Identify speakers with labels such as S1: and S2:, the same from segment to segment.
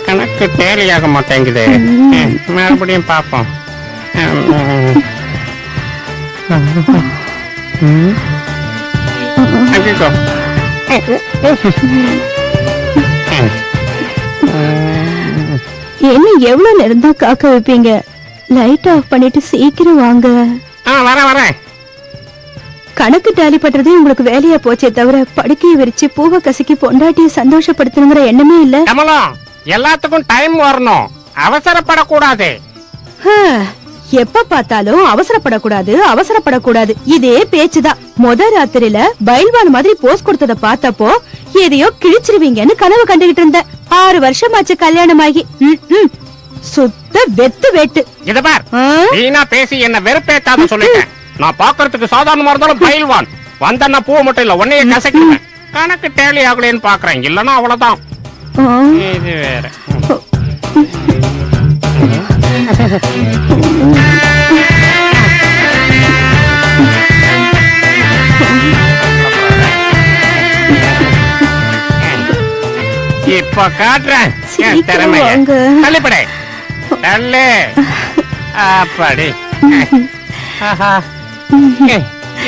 S1: கணக்கு தேலியாக மாட்டேங்குது. மறுபடியும் பார்ப்போம்.
S2: என்ன எவ்வளவு நேரம் தான் காக்க வைப்பீங்க? லைட் ஆஃப் பண்ணிட்டு சீக்கிரம் வாங்க.
S1: வரேன்.
S2: கணக்கு டாலி பண்றதே உங்களுக்கு வேலையா போச்சே தவிர படுக்கையை விரிச்சு பூவை கசக்கி பொண்டாட்டிய சந்தோஷப்படுத்தணுங்கிற எண்ணமே இல்ல.
S1: எல்லாத்துக்கும் டைம் வரணும், அவசரப்படக்கூடாது.
S2: எப்ப பார்த்தாலும் அவசரப்படக்கூடாது இதே பேச்சுதான். ராத்திரியில பைல்வான் மாதிரி போஸ் கொடுத்தத பார்த்தப்போ எதையோ கிழிச்சிருவீங்கன்னு கனவு கண்டுகிட்டு இருந்த. 6 வருஷமாச்சு கல்யாணமாகி. சுத்த வெத்து வெட்டு.
S1: இத பார், நீனா பேசி என்ன வெறுப்பேத்தாத சொல்லிட்டேன். நான் பாக்குறதுக்கு சாதாரணமா இருந்தாலும் பைல்வான். வந்தன்னா பூ மட்டும் இல்ல உன்னையே கசக்குவேன். கணக்கு டேலி ஆகலேன்னு பாக்குறேன், இல்லன்னா அவ்வளவுதான். இது வேற. இப்ப காட்டுறேன் திறமைய. தள்ளிப்படை தள்ளு. அப்படி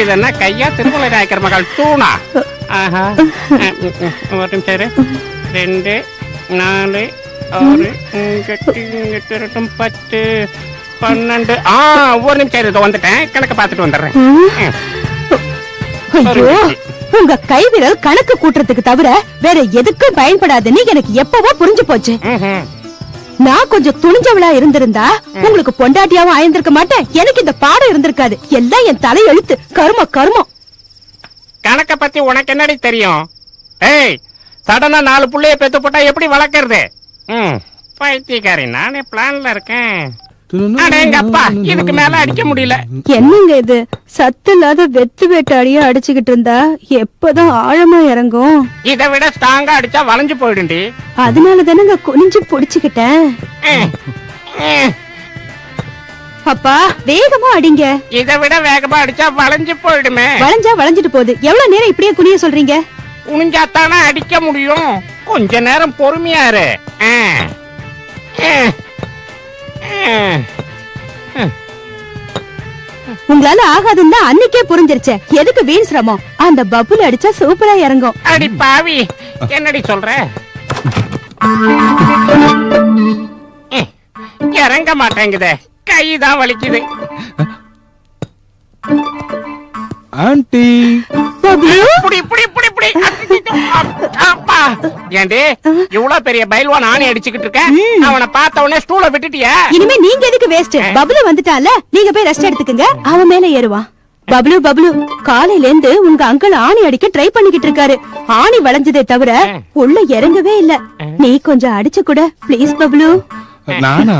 S1: இதென்ன கையா? திருமலை நாயக்கர் மகள் தூணா? ஒரு நிமிஷம். 2 4 6 8 10 12. ஒரு நிமிஷம் வந்துட்டேன். கணக்கு பார்த்துட்டு வந்துடுறேன்.
S2: உங்க கைவிரல் கணக்கு கூட்டுறதுக்கு தவிர வேற எதுக்கும் பயன்படாதுன்னு எனக்கு எப்பவோ புரிஞ்சு போச்சு. நான் கொஞ்சம் துணிஞ்சவளா இருந்திருந்தா உங்களுக்கு பொண்டாட்டியாவும் ஆயிருந்திருக்க மாட்டேன். எனக்கு இந்த பாடம் இருந்திருக்காது. எல்லாம் என் தலை எழுத்து. கருமம்.
S1: கணக்க பத்தி உனக்கு என்னடி தெரியும்? சடனா 4 புள்ளைய பெத்து போட்டா எப்படி வளர்க்கறது? பைத்தியக்காரி, நானே பிளான்ல இருக்கேன். எங்க அப்பா இதுக்கு மேல அடிக்க முடியல.
S2: என்னங்க இது? சத்து இல்லாத வெத்து வேட்டாடியா அடிச்சுக்கிட்டு இருந்தா எப்பதான் ஆழமா இறங்கும்?
S1: இதை விட ஸ்ட்ராங்கா அடிச்சா வளைஞ்சு போயிடுண்டி.
S2: அதனால தானங்க குனிஞ்சு புடிச்சுக்கிட்டேன். அப்பா வேகமா அடிங்க.
S1: இதை விட வேகமா அடிச்சா வளைஞ்சு போயிடுமே.
S2: வளைஞ்சிட்டு போகுது. எவ்வளவு நேரம் இப்படியே குனிய சொல்றீங்க?
S1: குனிஞ்சாத்தானே அடிக்க முடியும். கொஞ்ச நேரம் பொறுமையா இரு.
S2: உங்களால ஆகாதுன்னா அன்னைக்கே புரிஞ்சிருச்சே. எதுக்கு வீண் சிரமம்? அந்த பப்புல அடிச்சா சூப்பரா இறங்கும்.
S1: அடி பாவி, என்னடி சொல்ற? இறங்க மாட்டேங்குதே, கைதான் வலிக்குது.
S3: ஆண்டி
S1: ஏண்டி இவ்வளவு பெரிய பைல்வான் ஆணி அடிச்சுக்கிட்டு இருக்க? அவனை பார்த்த உடனே ஸ்டூல விட்டுட்டியா?
S2: இனிமே நீங்க எதுக்கு வேஸ்ட்? பப்ளு வந்துட்டால, நீங்க போய் ரெஸ்ட் எடுத்துக்கங்க. அவன் மேல ஏறுவான். பப்ளு காலையில இருந்து உங்க அங்கிள் ஆணி அடிக்க ட்ரை பண்ணிக்கிட்டு இருக்காரு. ஆணி வளைஞ்சதே தவிர உள்ள இறங்கவே இல்ல. நீ கொஞ்சம் அடிச்சு கூட ப்ளீஸ் பப்ளு.
S3: நானா?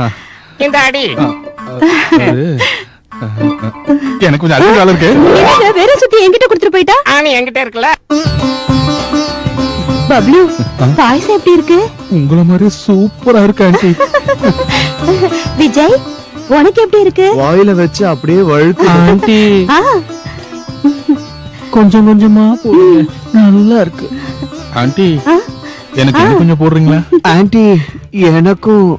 S1: இந்த அடி
S3: எனக்கு கொஞ்சம் அதிக வேலை இருக்கு.
S2: வேற சுத்தி என்கிட்ட கொடுத்துட்டு போயிட்டா?
S1: ஆணி என்கிட்ட இருக்குல்ல.
S2: பப்ளு, பாயசம் எப்படி இருக்கு?
S3: உங்கள மாதிரி சூப்பரா இருக்கு ஆண்டி.
S2: விஜய், உனக்கு எப்படி இருக்கு?
S4: வாயில வச்சு அப்படியே வழுக்கு
S3: ஆண்டி. கொஞ்சம் கொஞ்சமா போடுங்க, நல்லா இருக்கு. ஆண்டி, எனக்கு கொஞ்சம் போடுறீங்களா?
S4: ஆண்டி, எனக்கும்.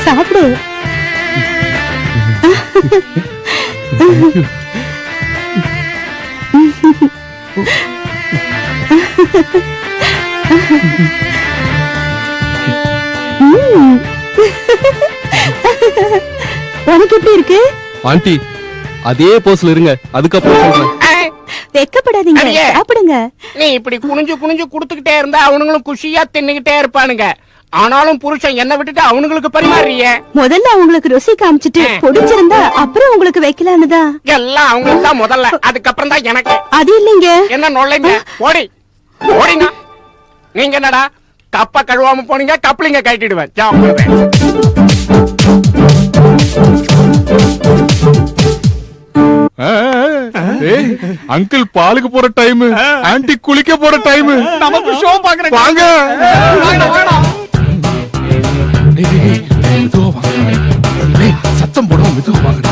S2: சாப்பிடு. உனக்கு எப்படி இருக்கு?
S3: ஆண்டி, அதே போஸ்ல இருங்க, அதுக்கப்புறம் சொல்றேன்.
S2: வெக்கப்படாதீங்க, சாப்பிடுங்க.
S1: நீ இப்படி குனிஞ்சு குனிஞ்சு குடுத்துக்கிட்டே இருந்தா அவனுங்களும் குஷியா தின்னுகிட்டே இருப்பானுங்க. ஆனாலும் புருஷன் என்ன விட்டுட்டு அவனுங்களுக்கு பரிமாறிய.
S2: முதல்ல அவங்களுக்கு ருசி காமிச்சிட்டு பிடிச்சிருந்தா அப்புறம் உங்களுக்கு வைக்கலான்னுதான்.
S1: எல்லாம் அவங்களுக்கு தான் முதல்ல, அதுக்கப்புறம் தான் எனக்கு.
S2: அது இல்லைங்க.
S1: என்ன நொல்லைங்க? ஓடிங்க. நீங்க என்னடா கப்ப கழுவாம போனீங்க? கப்ளிங்க கட்டிடுவேன்.
S3: ஏய், அங்கிள் பாலுக்கு போற டைம், ஆன்ட்டி குளிக்க போற டைம்.
S1: நமக்கு ஷோ பாக்குறேன்.
S3: வாங்க. டேய், டேய், டேய், மெதுவா வாங்க. டேய், சத்தம் போடாம மெதுவா வாங்கடா.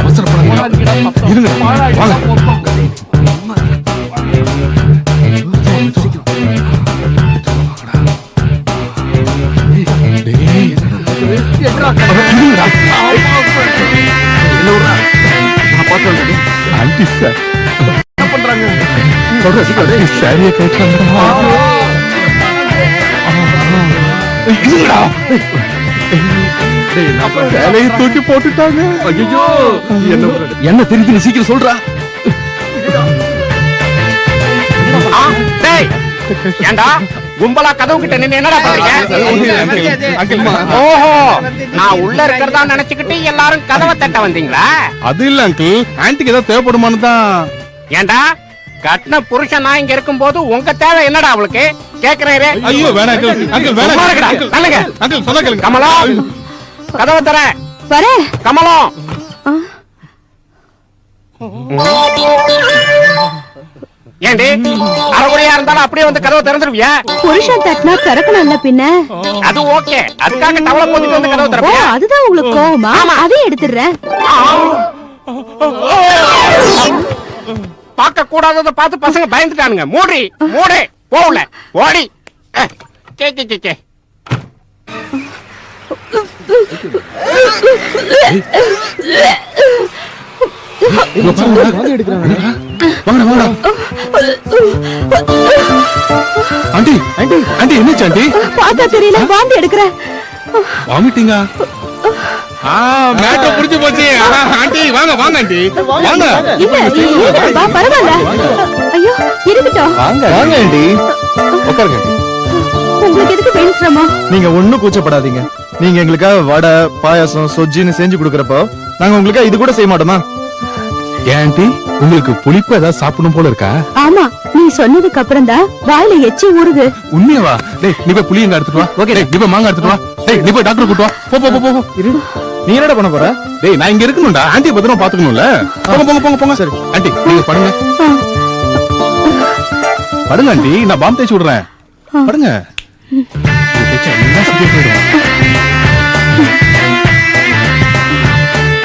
S3: அவசரப்படாதீங்க. இருங்க. வாங்க. ஆன்ட்டி சார் என்ன பண்றாங்க? சாரியை கேட்கறாங்கடா. இருங்கடா. வேலையை தூக்கி போட்டுட்டாங்க. ஐயோ, என்ன தெரிஞ்சு சீக்கிரம் சொல்றா.
S1: டேய், ஏண்டா கும்பலா கதவு கிட்ட நின்னு என்னடா பண்றீங்க? ஓஹோ, நான் உள்ள இருக்கிறதா நினைச்சுக்கிட்டு எல்லாரும் கதவை தட்ட வந்தீங்களா?
S3: அது இல்ல அங்கிள், ஆன்ட்டிக்கு ஏதாவது தேவைப்படுமான்னு தான்.
S1: ஏண்டா கட்டின புருஷன் நான் இங்க இருக்கும் போது உங்க தேவை என்னடா அவளுக்கு கேக்குறேன்.
S3: ஐயோ வேணாம் அங்கிள், அங்கிள் வேணாம்.
S1: நல்லங்க
S3: அங்கிள் சொன்னா கேளுங்க.
S1: கமலம், கதவை தர.
S2: வரேன்.
S1: கமலம், ஏண்டி அரைகுறையா இருந்தாலும் அப்படியே வந்து கதவை திறந்துருவியா?
S2: புருஷன் தட்டினா திறக்கணும்ல பின்ன.
S1: அது ஓகே, அதுக்காக டவலை போட்டுட்டு வந்து கதவை
S2: ஓ,
S1: திறப்பியா?
S2: அதுதான் உங்களுக்கு கோவமா? அதையும் எடுத்துடுறேன்.
S1: பார்க்க கூடாதத பார்த்து பசங்க பயந்துட்டானுங்க. மூடி மூடி போகல ஓடி. சே சே சே சே.
S3: ஆண்டி, ஆண்டி, ஆண்டி என்னாச்சு ஆண்டி?
S2: பார்த்தா தெரியல, வாந்தி எடுக்கிறேன்.
S3: வாமிட்டிங்கா? மேட்டர் புடிச்சு போச்சு. ஆண்டி வாங்க வாங்க ஆண்டி வாங்க.
S2: இல்ல, இருக்கட்டும்பா, பரவாயில்ல. ஐயோ, இருக்கட்டும்.
S4: வாங்க வாங்க ஆண்டி, உட்காருங்க.
S2: உங்களுக்கு எதுக்கு பெயின் சிரமம்?
S4: நீங்க ஒண்ணும் கூச்சப்படாதீங்க. நீங்க எங்களுக்காக வடை, பாயாசம், சொஜ்ஜின்னு செஞ்சு கொடுக்கறப்போ நாங்க உங்களுக்காக இது கூட செய்ய மாட்டோமா?
S3: ஏன் ஆண்டி, உங்களுக்கு புளிப்பு ஏதாவது சாப்பிடணும் போல இருக்கா?
S2: ஆமா, நீ சொன்னதுக்கு அப்புறம் தான் வாயில எச்சி ஊறுது.
S3: உண்மையாவா? டேய் நீ போய் புளியங்க எடுத்துட்டு வா. ஓகே, டேய் நீ போய் மாங்காய் எடுத்துட்டு வா. டேய் நீ போய் டாக்டர் கூட்டு வா. போ போ போ போ.
S4: இரு, நீ என்னடா பண்ண போற?
S3: டேய் நான் இங்க இருக்கணும்டா. ஆண்டி பத்திரமா பாத்துக்கணும்ல. போங்க போங்க போங்க போங்க. சரி ஆண்டி நீங்க படுங்க. படுங்க ஆண்டி, நான் பாம் தேய்ச்சி விடுறேன். படுங்க. இது தேய்ச்சா எல்லாம் சரியா போயிடும்.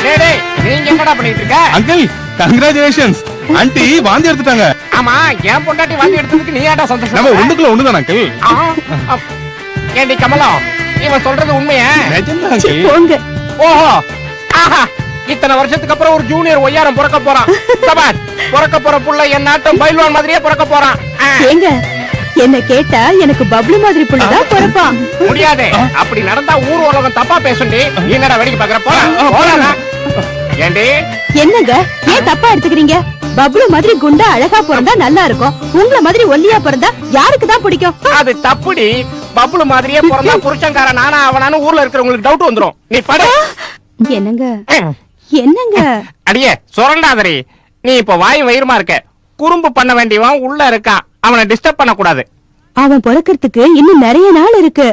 S1: டேய் டேய், நீங்க என்னடா பண்ணிட்டு இருக்க?
S3: அங்கிள் கங்க்ராச்சுலேஷன்ஸ், ஆண்டி வாந்தி எடுத்துட்டாங்க.
S1: ஆமா, என் பொண்டாட்டி வாந்தி எடுத்ததுக்கு நீ ஏன்டா சந்தோஷம்?
S3: நம்ம ஒண்ணுக்குள்ள ஒண்ணுதான் அங்கிள்.
S1: ஏண்டி கமலம், இவன் சொல்றது உண்மையா?
S3: நிஜம்தான்
S2: சீ,
S3: அங்கிள்.
S2: போங்க.
S1: ஓஹோ, ஆஹா, இத்தனை வருஷத்துக்கு அப்புறம் ஒரு ஜூனியர் ஒய்யாரம் பிறக்க போறான். சபாஷ், பிறக்க போற புள்ள என் நாட்டம் பைல்வான் மாதிரியே பிறக்க போறான்.
S2: ஏங்க, என்ன கேட்டா எனக்கு பப்ளு மாதிரி புள்ளதான் பிறப்பான்.
S1: முடியாது, அப்படி நடந்தா ஊர் உலகம் தப்பா பேசுண்டி. நீ என்னடா வேடிக்கை பாக்குற? போடா. ஏண்டி
S2: என்னங்க, ஏன் தப்பா எடுத்துக்கிறீங்க? பப்ளு மாதிரி குண்டா அழகா பிறந்தா நல்லா இருக்கும். உங்களை மாதிரி ஒல்லியா பிறந்தா யாருக்கு தான் பிடிக்கும்?
S1: அது தப்புடி. பப்ளு மாதிரியே பிறந்தா புருஷன்கார நானா அவனானு ஊர்ல இருக்கிறவங்களுக்கு டவுட் வந்துரும். நீ படு.
S2: என்னங்க என்னங்க?
S1: அடியே சுரண்டாதரி, நீ இப்ப வாய் வயிறுமா இருக்க. குறும்பு பண்ண வேண்டியவன் உள்ள இருக்கான், அவனை டிஸ்டர்ப் பண்ண கூடாது.
S2: அவன் பிறக்கிறதுக்கு இன்னும் நிறைய நாள் இருக்கு.